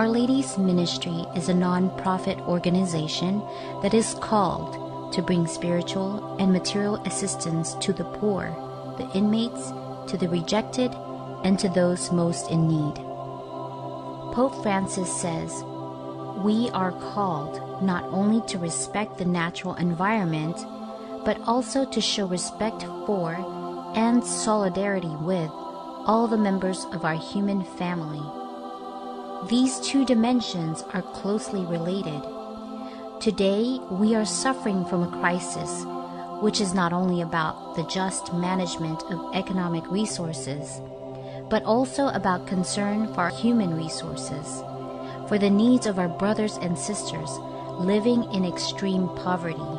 Our Lady's Ministry is a non-profit organization that is called to bring spiritual and material assistance to the poor, the inmates, to the rejected, and to those most in need. Pope Francis says, "We are called not only to respect the natural environment, but also to show respect for and solidarity with all the members of our human family." These two dimensions are closely related. Today, we are suffering from a crisis, which is not only about the just management of economic resources, but also about concern for our human resources, for the needs of our brothers and sisters living in extreme poverty,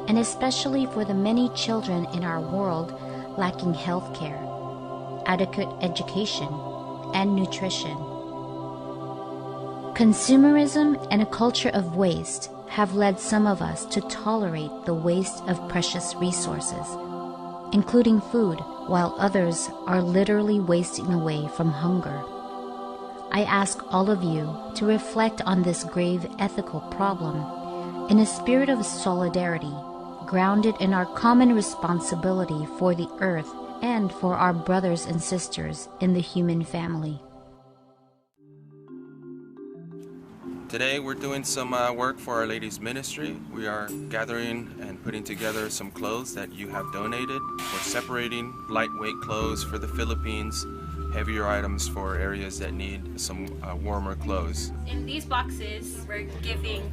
and especially for the many children in our world lacking health care, adequate education, and nutrition. Consumerism and a culture of waste have led some of us to tolerate the waste of precious resources, including food, while others are literally wasting away from hunger. I ask all of you to reflect on this grave ethical problem in a spirit of solidarity, grounded in our common responsibility for the earth and for our brothers and sisters in the human family. Today we're doing some work for Our Lady's Ministry. We are gathering and putting together some clothes that you have donated. We're separating lightweight clothes for the Philippines, heavier items for areas that need some warmer clothes. In these boxes, we're giving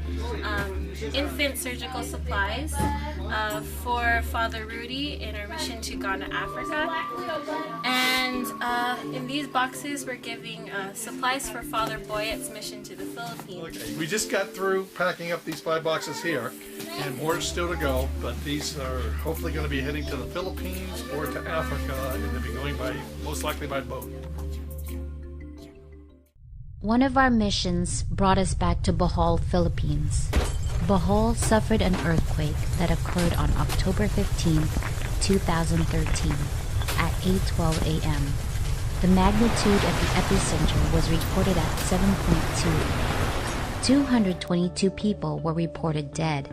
infant surgical supplies for Father Rudy in our mission to Ghana, Africa. And in these boxes, we're giving supplies for Father Boyet's mission to the Philippines. Okay, we just got through packing up these 5 boxes here, and more still to go, but these are hopefully going to be heading to the Philippines or to Africa, and they'll be going by, most likely by boat. One of our missions brought us back to Bohol, Philippines. Bohol suffered an earthquake that occurred on October 15, 2013 at 8:12 a.m. The magnitude of the epicenter was reported at 7.2. 222 people were reported dead,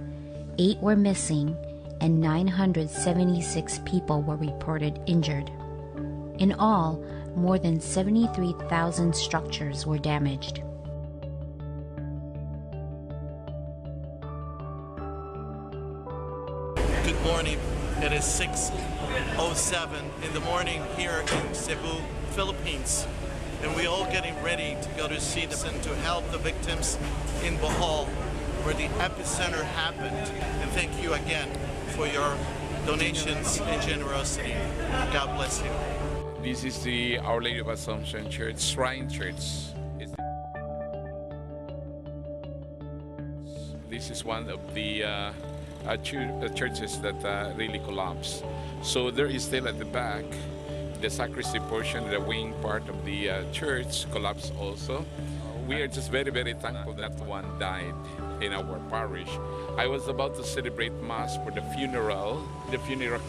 8 were missing, and 976 people were reported injured. In all, more than 73,000 structures were damaged. Good morning. It is 6:07 in the morning here in Cebu, Philippines. And we're all getting ready to go to see them and to help the victims in Bohol, where the epicenter happened. And thank you again for your donations and generosity. God bless you. This is the Our Lady of Assumption Church, Shrine Church. This is one of the churches that really collapsed. So there is still at the back, the sacristy portion, the wing part of the church collapsed also. We are just very, very thankful that one died in our parish. I was about to celebrate Mass for the funeral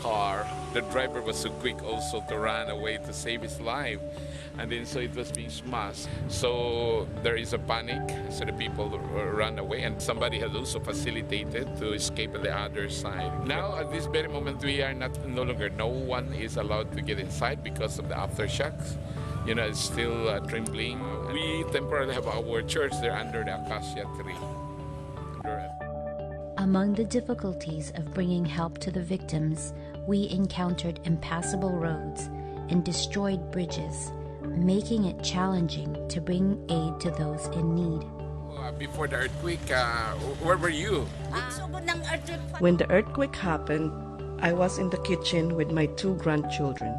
car. The driver was so quick also to run away to save his life. And then so it was being smashed. So there is a panic, so the people run away, and somebody has also facilitated to escape on the other side. Now at this very moment we are no longer, no one is allowed to get inside because of the aftershocks. You know, it's still trembling. We temporarily have our church there under the acacia tree. Among the difficulties of bringing help to the victims, we encountered impassable roads and destroyed bridges, making it challenging to bring aid to those in need. Before the earthquake, where were you? When the earthquake happened, I was in the kitchen with my 2 grandchildren.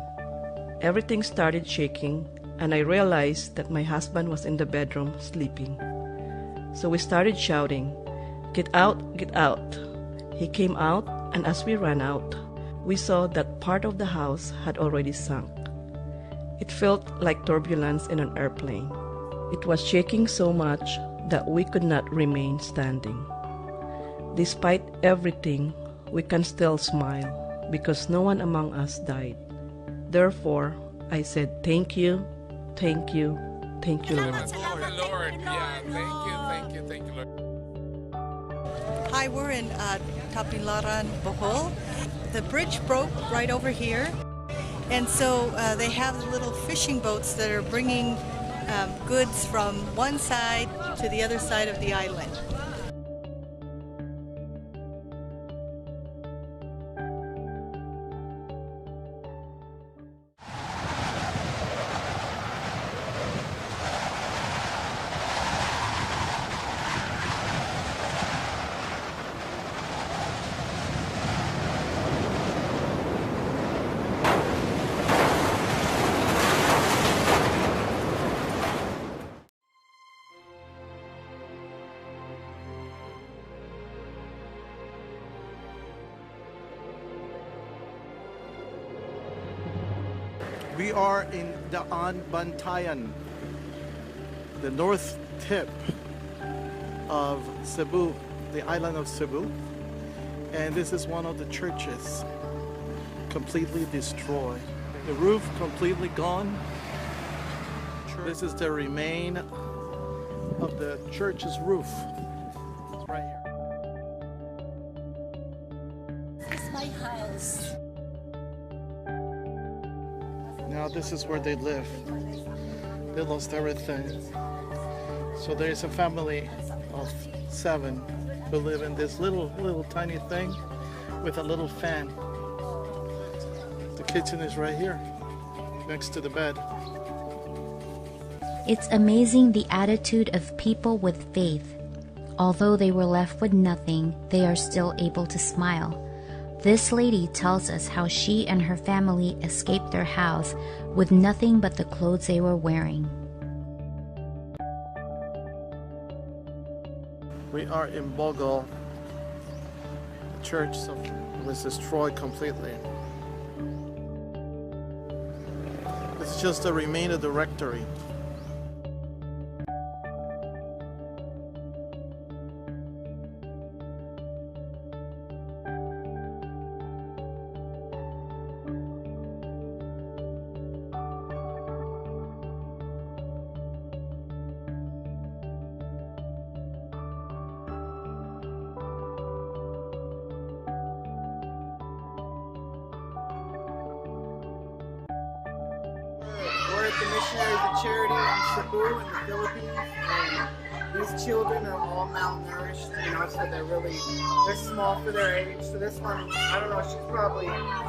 Everything started shaking, and I realized that my husband was in the bedroom sleeping. So we started shouting, "Get out, get out." He came out, and as we ran out, we saw that part of the house had already sunk. It felt like turbulence in an airplane. It was shaking so much that we could not remain standing. Despite everything, we can still smile because no one among us died. Therefore, I said, thank you, thank you, thank you, Lord. Lord. Yeah, thank you, Lord. Hi, we're in Tapilaran, Bohol. The bridge broke right over here, and so they have the little fishing boats that are bringing goods from one side to the other side of the island. We are in Daan Bantayan, the north tip of Cebu, the island of Cebu. And this is one of the churches completely destroyed. The roof completely gone. This is the remain of the church's roof. It's right here. This is my house. Now this is where they live. They lost everything. So there is a family of 7 who live in this little tiny thing with a little fan. The kitchen is right here, next to the bed. It's amazing the attitude of people with faith. Although they were left with nothing, they are still able to smile. This lady tells us how she and her family escaped their house with nothing but the clothes they were wearing. We are in Bohol. The church was destroyed completely. It's just a remain of the rectory. We're at the Missionaries of Charity in Cebu in the Philippines, and these children are all malnourished, so they're small for their age. So this one, I don't know,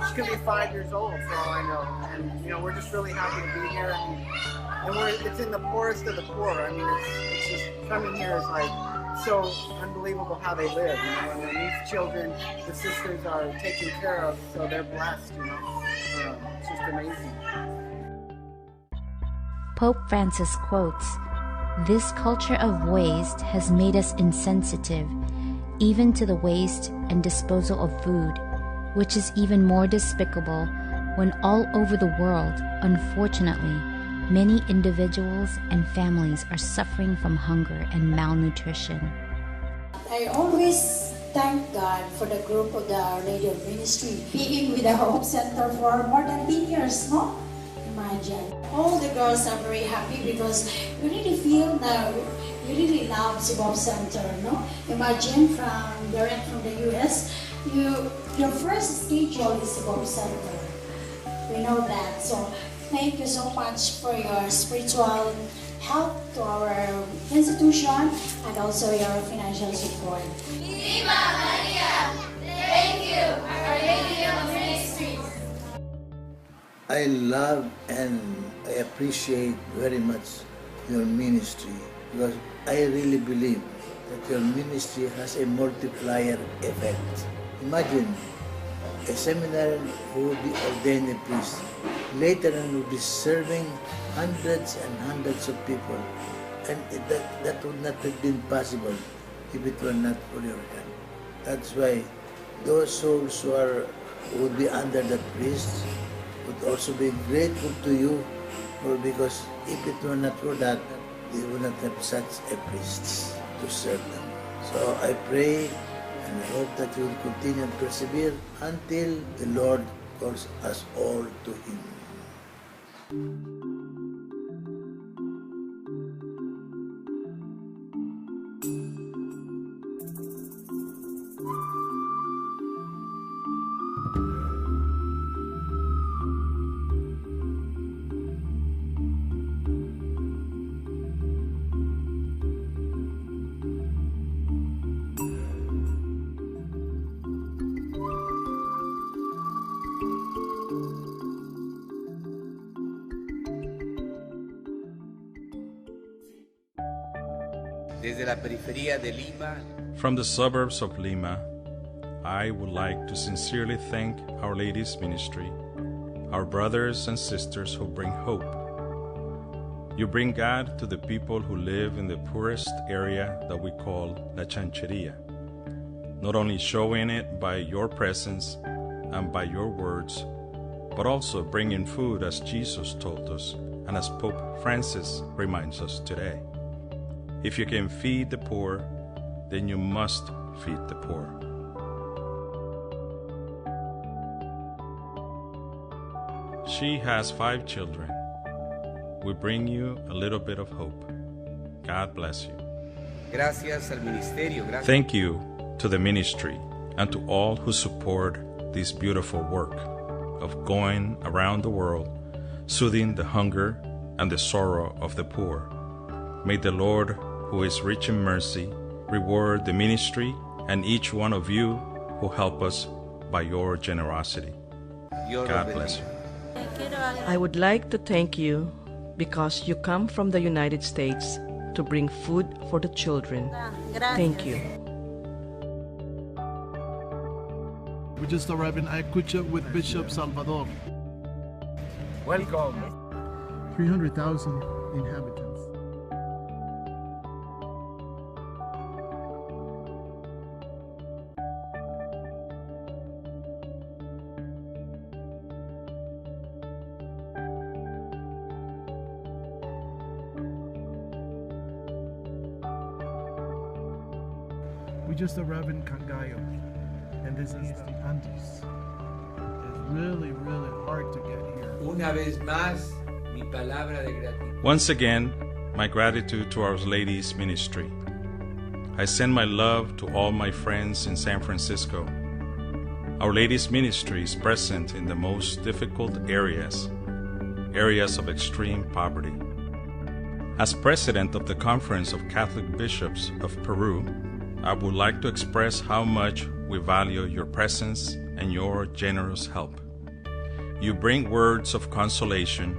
she could be 5 years old for all I know. And, we're just really happy to be here. And it's in the poorest of the poor. I mean, it's just, coming here is like so unbelievable how they live, and these children, the sisters are taken care of, so they're blessed, it's just amazing. Pope Francis quotes, "This culture of waste has made us insensitive, even to the waste and disposal of food, which is even more despicable when all over the world, unfortunately, many individuals and families are suffering from hunger and malnutrition." I always thank God for the group of the radio ministry being with the Hope Center for more than 10 years, no? Imagine. All the girls are very happy because we really feel that we really love Cebu Center, no? Imagine direct from the US, your first schedule is Cebu Center. We know that. So thank you so much for your spiritual help to our institution and also your financial support. Viva Maria! Thank you, Our Lady of Ministries. I love and I appreciate very much your ministry because I really believe that your ministry has a multiplier effect. Imagine a seminarian who will be ordained a priest. Later on will be serving hundreds and hundreds of people. And that would not have been possible if it were not for your hand. That's why those souls who would be under that priest would also be grateful to you, because if it were not for that, they would not have such a priest to serve them. So I pray and I hope that you will continue to persevere until the Lord calls us all to Him. Desde la periferia de Lima, From the suburbs of Lima, I would like to sincerely thank Our Lady's Ministry, our brothers and sisters who bring hope. You bring God to the people who live in the poorest area that we call La Chancheria, not only showing it by your presence and by your words, but also bringing food as Jesus told us and as Pope Francis reminds us today. If you can feed the poor, then you must feed the poor. She has 5 children. We bring you a little bit of hope. God bless you. gracias al ministerio, gracias. Thank you to the ministry and to all who support this beautiful work of going around the world, soothing the hunger and the sorrow of the poor. May the Lord, who is rich in mercy, reward the ministry and each one of you who help us by your generosity. God bless you. I would like to thank you because you come from the United States to bring food for the children. Thank you. We just arrived in Ayacucho with Bishop Salvador. Welcome. 300,000 inhabitants. We just arrived in Cangallo, and this is the Andes. It's really, really hard to get here. Una vez más, mi palabra de gratitud. Once again, my gratitude to Our Lady's Ministry. I send my love to all my friends in San Francisco. Our Lady's Ministry is present in the most difficult areas of extreme poverty. As president of the Conference of Catholic Bishops of Peru, I would like to express how much we value your presence and your generous help. You bring words of consolation,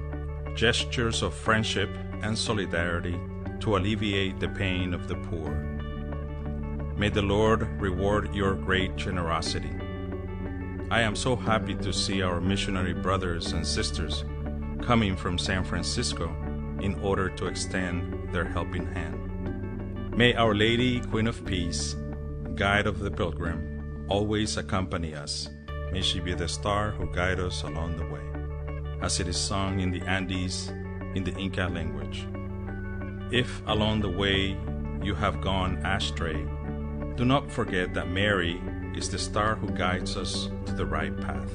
gestures of friendship and solidarity to alleviate the pain of the poor. May the Lord reward your great generosity. I am so happy to see our missionary brothers and sisters coming from San Francisco in order to extend their helping hand. May Our Lady, Queen of Peace, Guide of the Pilgrim, always accompany us. May she be the star who guides us along the way, as it is sung in the Andes in the Inca language. If along the way you have gone astray, do not forget that Mary is the star who guides us to the right path.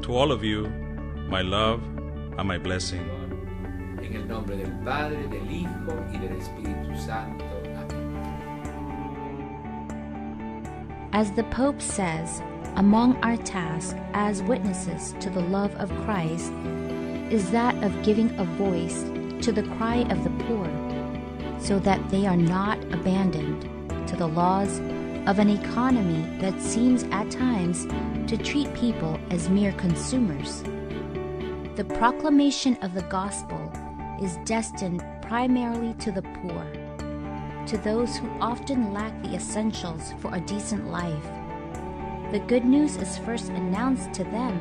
To all of you, my love and my blessing. En el nombre del Padre, del Hijo y del Espíritu Santo. Amén. As the Pope says, among our tasks as witnesses to the love of Christ is that of giving a voice to the cry of the poor, so that they are not abandoned to the laws of an economy that seems at times to treat people as mere consumers. The proclamation of the gospel is destined primarily to the poor, to those who often lack the essentials for a decent life. The good news is first announced to them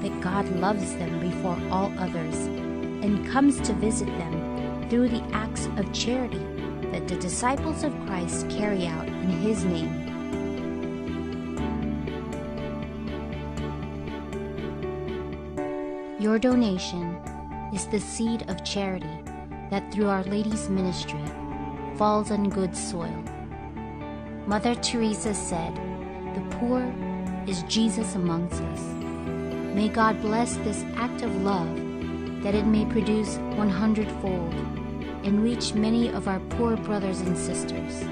that God loves them before all others and comes to visit them through the acts of charity that the disciples of Christ carry out in His name. Your donation is the seed of charity that through Our Lady's ministry falls on good soil. Mother Teresa said, "The poor is Jesus amongst us." May God bless this act of love, that it may produce 100-fold and reach many of our poor brothers and sisters.